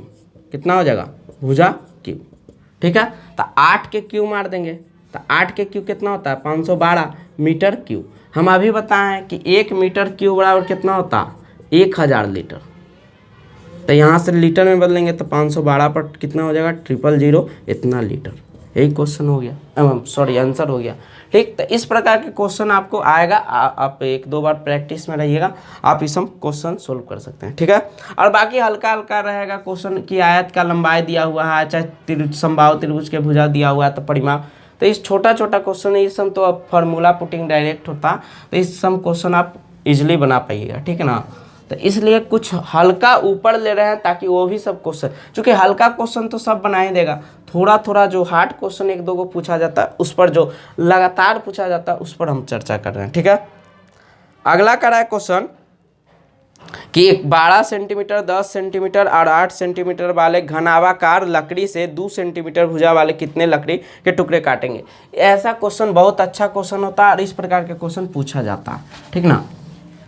कितना हो जाएगा भुजा क्यू। ठीक है, तो 8 के क्यू मार देंगे, तो 8 के क्यू कितना होता है 512 मीटर क्यू। हम अभी बताएं कि 1 मीटर क्यू बराबर कितना होता है 1000 लीटर, तो यहाँ से लीटर में बदलेंगे तो 512 पर कितना हो जाएगा 000 इतना लीटर। यही क्वेश्चन हो गया, सॉरी आंसर हो गया। ठीक, तो इस प्रकार के क्वेश्चन आपको आएगा, आप 1-2 बार प्रैक्टिस में रहिएगा, आप इस क्वेश्चन सोल्व कर सकते हैं। ठीक है, और बाकी हल्का हल्का रहेगा क्वेश्चन की आयत का लंबाई दिया हुआ है, चाहे समबाहु त्रिभुज के भुजा दिया हुआ है तो परिमाप, तो इस छोटा छोटा क्वेश्चन है, इस सम तो अब फार्मूला पुटिंग डायरेक्ट होता, तो इस सम क्वेश्चन आप इजिली बना पाइएगा। ठीक है ना, तो इसलिए कुछ हल्का ऊपर ले रहे हैं ताकि वो भी सब क्वेश्चन, चूँकि हल्का क्वेश्चन तो सब बना ही देगा, थोड़ा थोड़ा जो हार्ड क्वेश्चन 1-2 को पूछा जाता है उस पर, जो लगातार पूछा जाता है उस पर हम चर्चा कर रहे हैं। ठीक है, अगला करा है क्वेश्चन कि 12 सेंटीमीटर, 10 सेंटीमीटर और 8 सेंटीमीटर वाले घनाभाकार लकड़ी से 2 सेंटीमीटर भुजा वाले कितने लकड़ी के टुकड़े काटेंगे। ऐसा क्वेश्चन बहुत अच्छा क्वेश्चन होता है और इस प्रकार के क्वेश्चन पूछा जाता है। ठीक ना,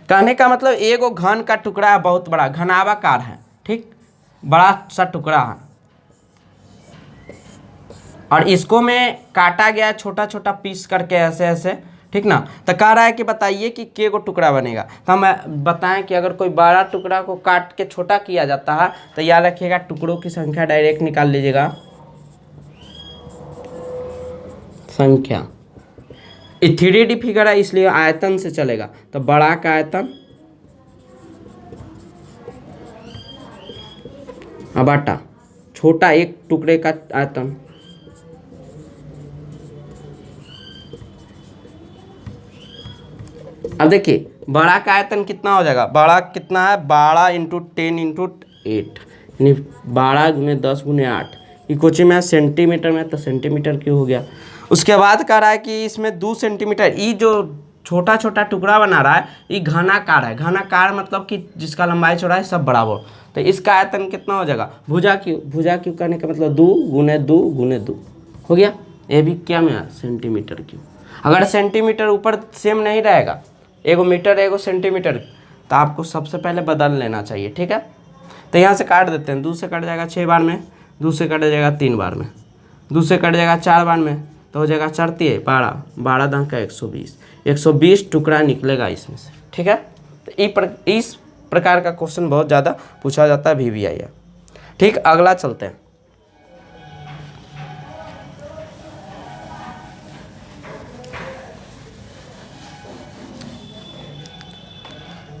कहने का मतलब एगो घन का टुकड़ा है, बहुत बड़ा घनाभाकार है, ठीक, बड़ा सा टुकड़ा है, और इसको में काटा गया है छोटा छोटा पीस करके ऐसे ऐसे। ठीक ना, तो कह रहा है कि बताइए कि के गो टुकड़ा बनेगा। तो हम बताएं कि अगर कोई बड़ा टुकड़ा को काट के छोटा किया जाता है तो याद रखिएगा टुकड़ों की संख्या डायरेक्ट निकाल लीजिएगा, संख्या। 3D फिगर है इसलिए आयतन से चलेगा, तो बड़ा का आयतन बटा छोटा एक टुकड़े का आयतन। अब देखिए बड़ा का आयतन कितना हो जाएगा, बड़ा कितना है 12 × 10 × 8 यानी 12 × 10 × 8, ये कोचिंग में सेंटीमीटर में, तो सेंटीमीटर क्यों हो गया। उसके बाद कह रहा है कि इसमें 2 सेंटीमीटर, ये जो छोटा छोटा टुकड़ा बना रहा है ये घनाकार है, घनाकार मतलब कि जिसका लंबाई चौड़ाई सब बराबर, तो इसका आयतन कितना हो जाएगा भुजा क्यू करने का मतलब 2 × 2 × 2 हो गया। ये भी क्या में है सेंटीमीटर क्यू। अगर सेंटीमीटर ऊपर सेम नहीं रहेगा, एगो मीटर एगो सेंटीमीटर, तो आपको सबसे पहले बदल लेना चाहिए। ठीक है, तो यहाँ से काट देते हैं, 2 से कट जाएगा 6 बार में, 2 से कट जाएगा 3 बार में, 2 से कट जाएगा 4 बार में, तो हो जाएगा 4 × 12, 12 दांग का 120, 120 टुकड़ा निकलेगा इसमें से। ठीक है, तो इस प्रकार का क्वेश्चन बहुत ज़्यादा पूछा जाता है VVIR। ठीक, अगला चलते हैं।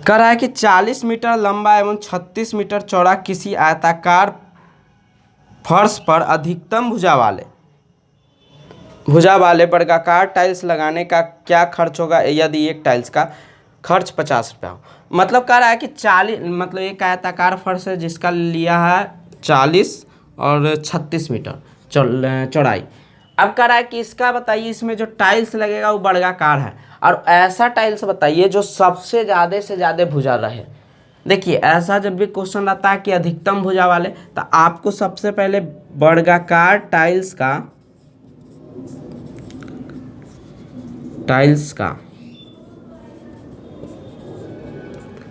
कह रहा है कि 40 मीटर लंबा एवं 36 मीटर चौड़ा किसी आयताकार फर्श पर अधिकतम भुजा वाले वर्गाकार टाइल्स लगाने का क्या खर्च होगा यदि एक टाइल्स का खर्च 50 रुपया हो। मतलब कह रहा है कि 40, मतलब एक आयताकार फर्श है जिसका लिया है 40 और 36 मीटर चौड़ाई, अब कह रहा है कि इसका बताइए, इसमें जो टाइल्स लगेगा वो वर्गाकार है, और ऐसा टाइल्स बताइए जो सबसे ज़्यादा से ज़्यादा भुजा रहे। देखिए ऐसा जब भी क्वेश्चन आता है कि अधिकतम भुजा वाले, तो आपको सबसे पहले वर्गाकार टाइल्स का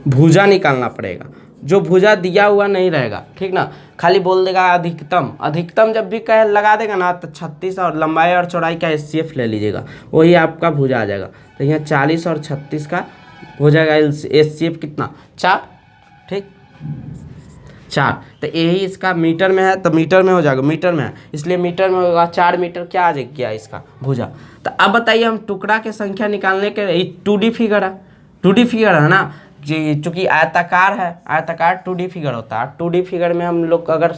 भुजा निकालना पड़ेगा, जो भुजा दिया हुआ नहीं रहेगा, ठीक ना। खाली बोल देगा अधिकतम, अधिकतम जब भी कह लगा देगा ना तो 36 और लंबाई और चौड़ाई का एचसीएफ ले लीजिएगा, वही आपका भुजा आ जाएगा। तो यहाँ 40 और 36 का हो जाएगा एचसीएफ कितना, 4, ठीक 4। तो यही इसका मीटर में है तो मीटर में हो जाएगा, मीटर में है इसलिए मीटर में होगा 4 मीटर क्या आ जाएगा इसका भुजा। तो अब बताइए हम टुकड़ा की संख्या निकालने के 2D फिगर है, 2D फिगर है ना जी, चूँकि आयताकार है, आयताकार 2D फिगर होता है। 2D फिगर में हम लोग अगर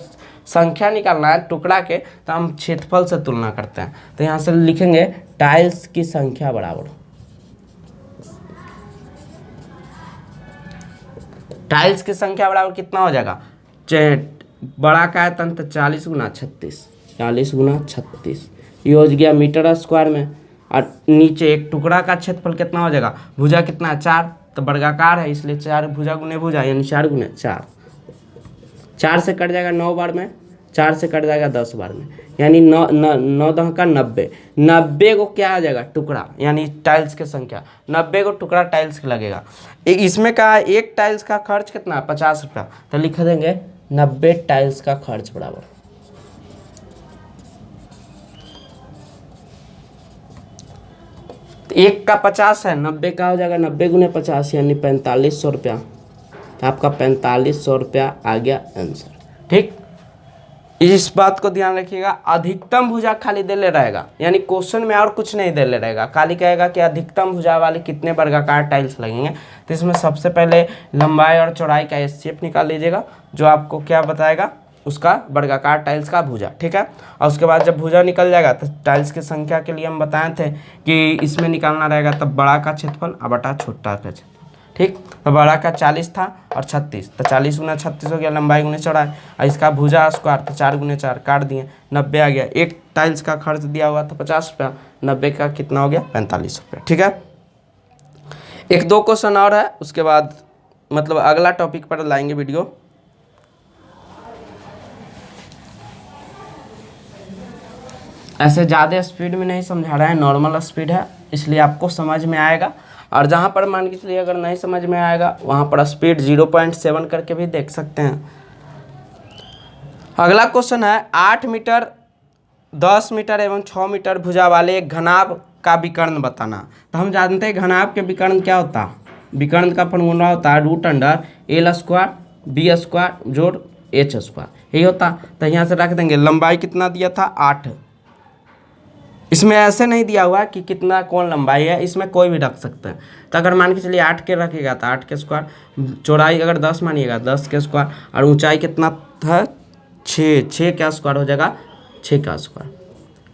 संख्या निकालना है टुकड़ा के तो हम क्षेत्रफल से तुलना करते हैं। तो यहाँ से लिखेंगे टाइल्स की संख्या बराबर, टाइल्स की संख्या बराबर कितना हो जाएगा, बड़ा का आयतन तो 40 गुना 36, 40 गुना 36 ये हो गया मीटर स्क्वायर में। और नीचे एक टुकड़ा का क्षेत्रफल कितना हो जाएगा, भुजा कितना है 4, तो वर्गाकार है इसलिए 4 भुजा गुने भुजा यानी 4 गुने 4, 4 से कट जाएगा 9 बार में, 4 से कट जाएगा 10 बार में, यानी 9 10 का 90, 90 को क्या आ जाएगा टुकड़ा, यानी टाइल्स की संख्या 90 को टुकड़ा टाइल्स का लगेगा। इसमें का एक टाइल्स का खर्च कितना है 50 रुपया, तो लिख देंगे 90 टाइल्स का खर्च बराबर। तो एक का 50 है, 90 का हो जाएगा 90 गुने 50 यानी 4500 रुपया, तो आपका 4500 रुपया आ गया आंसर, ठीक। इस बात को ध्यान रखिएगा, अधिकतम भुजा खाली दे ले रहेगा, यानी क्वेश्चन में और कुछ नहीं दे ले रहेगा, खाली कहेगा कि अधिकतम भुजा वाले कितने वर्गाकार टाइल्स लगेंगे। तो इसमें सबसे पहले लंबाई और चौड़ाई का एचसीएफ निकाल लीजिएगा, जो आपको क्या बताएगा उसका वर्गाकार टाइल्स का भुजा, ठीक है। और उसके बाद जब भुजा निकल जाएगा तो टाइल्स की संख्या के लिए हम बताए थे कि इसमें निकालना रहेगा तब बड़ा का क्षेत्रफल और बटा छोटा का क्षेत्रफल, ठीक। तो बड़ा का 40 था और 36, तो 40 गुना 36 हो गया, लंबाई गुने चौड़ाई, और इसका भुजा स्क्वायर तो 4 गुने 4 काट दिए, 90 आ गया। एक टाइल्स का खर्च दिया हुआ था 50 रुपया, 90 का कितना हो गया 45 रुपया, ठीक है। एक दो क्वेश्चन और है, उसके बाद मतलब अगला टॉपिक पर लाएंगे वीडियो। ऐसे ज़्यादा स्पीड में नहीं समझा रहा है, नॉर्मल स्पीड है इसलिए आपको समझ में आएगा। और जहाँ पर मान के चलिए अगर नहीं समझ में आएगा वहाँ पर स्पीड 0.7 करके भी देख सकते हैं। अगला क्वेश्चन है 8 मीटर 10 मीटर एवं 6 मीटर भुजा वाले एक घनाभ का विकर्ण बताना। तो हम जानते हैं घनाभ के विकर्ण क्या होता है, विकर्ण का फॉर्मूला होता है √L² B² जोड़ H², यही होता। तो यहाँ से रख देंगे, लंबाई कितना दिया था 8, इसमें ऐसे नहीं दिया हुआ कि कितना कौन लंबाई है, इसमें कोई भी रख सकते हैं। तो अगर मान के चलिए 8 के रखेगा तो 8 के स्क्वायर, चौड़ाई अगर 10 मानिएगा 10 के स्क्वायर, और ऊंचाई कितना था 6 का स्क्वायर हो जाएगा 6 का स्क्वायर,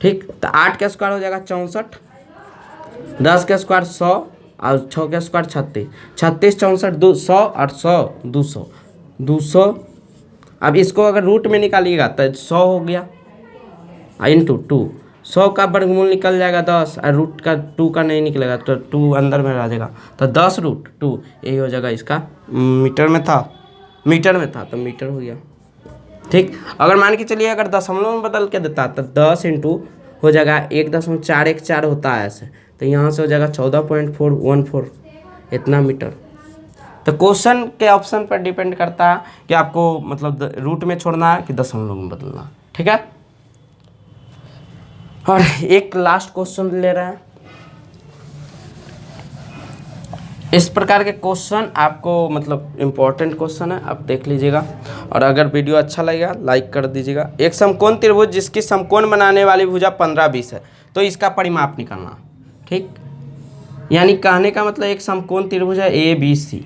ठीक। तो 8 के स्क्वायर हो जाएगा 64, 10 के स्क्वायर 100 और 6 के स्क्वायर 36, 36 64 200 और 100 200। अब इसको अगर रूट में निकालिएगा तो 100 हो गया इंटू 2, 100 का वर्गमूल निकल जाएगा 10 और रूट का 2 का नहीं निकलेगा तो 2 अंदर में रह जाएगा, तो 10√2 यही हो जाएगा इसका। मीटर में था तो मीटर हो गया, ठीक। अगर मान के चलिए अगर दशमलव में बदल के देता तो 10 इंटू हो जाएगा 1.414 होता है ऐसे, तो यहाँ से हो जाएगा 14.414 इतना मीटर। तो क्वेश्चन के ऑप्शन पर डिपेंड करता है कि आपको मतलब रूट में छोड़ना है कि दशमलव में बदलना है, ठीक है। और एक लास्ट क्वेश्चन ले रहे हैं। इस प्रकार के क्वेश्चन आपको मतलब इम्पोर्टेंट क्वेश्चन है, आप देख लीजिएगा। और अगर वीडियो अच्छा लगेगा लाइक कर दीजिएगा। एक समकोण त्रिभुज जिसकी समकोण बनाने वाली भुजा 15-20 है, तो इसका परिमाप निकालना, ठीक। यानी कहने का मतलब एक समकोण त्रिभुज है ABC,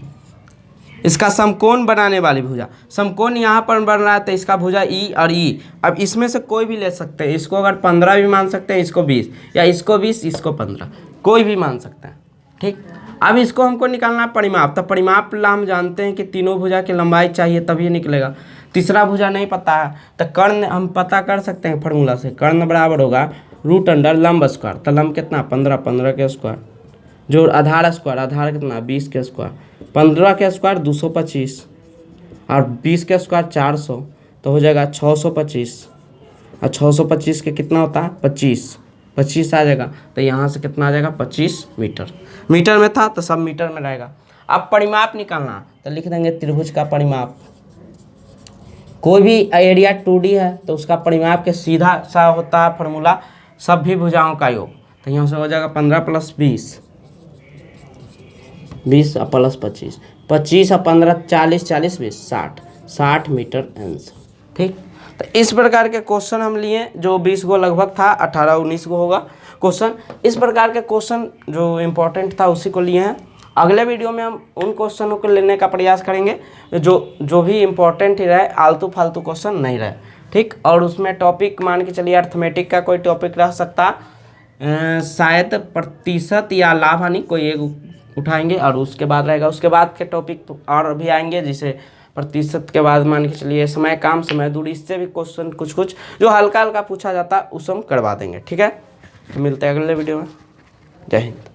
इसका समकोण बनाने वाली भुजा, समकोण यहाँ पर बन रहा है तो इसका भुजा E और E। अब इसमें से कोई भी ले सकते हैं, इसको अगर 15 भी मान सकते हैं, इसको 20, या इसको 20 इसको 15, कोई भी मान सकते हैं, ठीक। अब इसको हमको निकालना परिमाप, तो परिमाप ला हम जानते हैं कि तीनों भुजा की लंबाई चाहिए तभी निकलेगा। तीसरा भुजा नहीं पता है तो कर्ण हम पता कर सकते हैं फार्मूला से, कर्ण बराबर होगा रूट अंडर लंब स्क्वायर, तो लंब कितना 15, 15 के स्क्वायर, जो आधार स्क्वायर, आधार कितना 20 के स्क्वायर, 15 के स्क्वायर 225 और 20 के स्क्वायर 400, तो हो जाएगा 625। और 625 के कितना होता है 25, 25 आ जाएगा, तो यहाँ से कितना आ जाएगा 25 मीटर। मीटर में था तो सब मीटर में रहेगा। अब परिमाप निकालना, तो लिख देंगे त्रिभुज का परिमाप। कोई भी एरिया 2D है तो उसका परिमाप के सीधा सा होता है फॉर्मूला सभी भुजाओं का योग। तो यहाँ से हो जाएगा 15 + 20, 20 + 25, 25 और 15 40, 40 20 60, 60 मीटर आंसर। ठीक, तो इस प्रकार के क्वेश्चन हम लिए जो 20 गो लगभग था, 18-19 गो होगा क्वेश्चन। इस प्रकार के क्वेश्चन जो इम्पोर्टेंट था उसी को लिए हैं। अगले वीडियो में हम उन क्वेश्चनों को लेने का प्रयास करेंगे जो भी इम्पोर्टेंट ही रहे, आलतू फालतू क्वेश्चन नहीं रहे। ठीक, और उसमें टॉपिक मान के चलिए अर्थमेटिक का कोई टॉपिक रह सकता, शायद प्रतिशत या लाभ हानि कोई एक उठाएंगे, और उसके बाद रहेगा, उसके बाद के टॉपिक तो और भी आएंगे, जिसे प्रतिशत के बाद मान के चलिए समय, काम, समय, दूरी, इससे भी क्वेश्चन कुछ कुछ जो हल्का हल्का पूछा जाता है उस हम करवा देंगे। ठीक है, तो मिलते हैं अगले वीडियो में। जय हिंद।